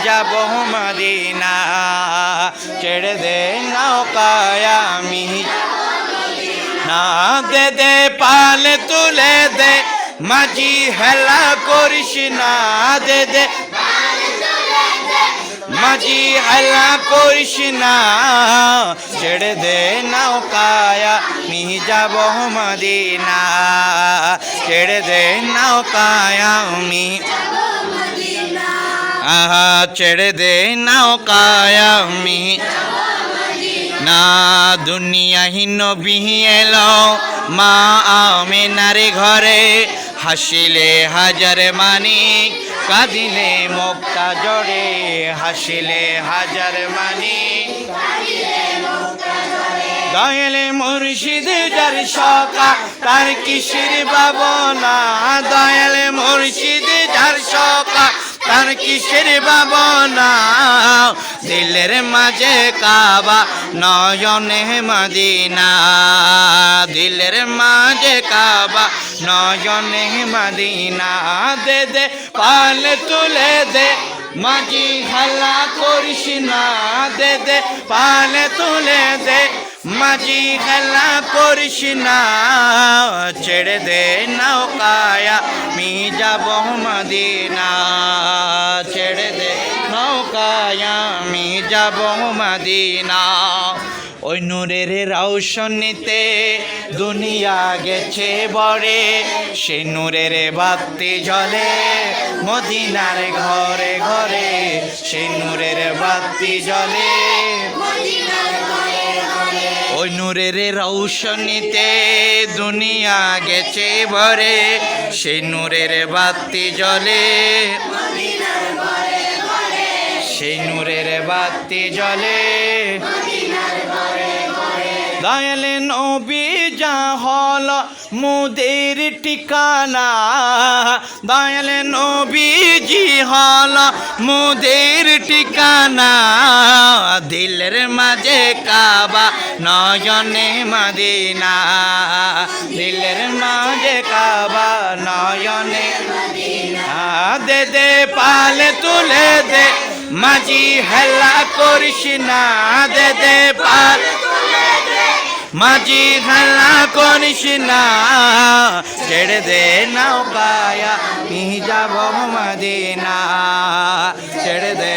যাব মদিনা ছেড়ে দে নৌকায় আমি না দে দে পালে তুলে দে মাঝি হেলা করিস না দে দে মাঝি হেলা করিস না ছেড়ে দে নৌকায় আমি যাব মদিনা ছেড়ে দে নৌকায় আমি আহা ছেড়ে দে নৌকায় আমি না দুনিয়াহীন নবী এলো মা আমিনার ঘরে হাসিলে হাজার মানিক কাঁদিলে মুক্তা জড়ে হাসিলে হাজার মানিক দয়ালে মুর্শিদ যার সকা তার কিসের ভাবনা দয়ালে মুর্শিদ যার সকা তার কিসের ভাবনা দিলের মাঝে কাবা নয়নে মদিনা দিলের মাঝে কাবা নয়নে মদিনা দে দে পালে তুলে দে মাঝি হাল্লা করিস না দে দে পালে তুলে দে মাঝি খেলা করিস না ছেড়ে দে নৌকায় আমি যাব মদিনা ছেড়ে দে নৌকায় আমি যাব মদিনা ওই নূরের রৌশনীতে দুনিয়া গেছে বড়ে সে নূরের বাতি জ্বলে মদিনার ঘরে ঘরে সে নূরের বাতি জ্বলে ওই নূরের রৌশনীতে দুনিয়া গেছে ভরে সেই নূরের বাতি জ্বলে সেই নূরের বাতি জ্বলে দয়ালে নবী যা হল মুদের ঠিকানা দয়ালে নবীজি হল মুদের ঠিকানা দিলের মাঝে কাবা নয়নে মদিনা দিলের মাঝে কাবা নয়নে দে দে পালে তুলে দে মাঝি হেলা করিস না দে দে পাল মাঝি হেলা করিস না ছেড়ে দে নৌকায় আমি যাব মদিনা ছেড়ে দে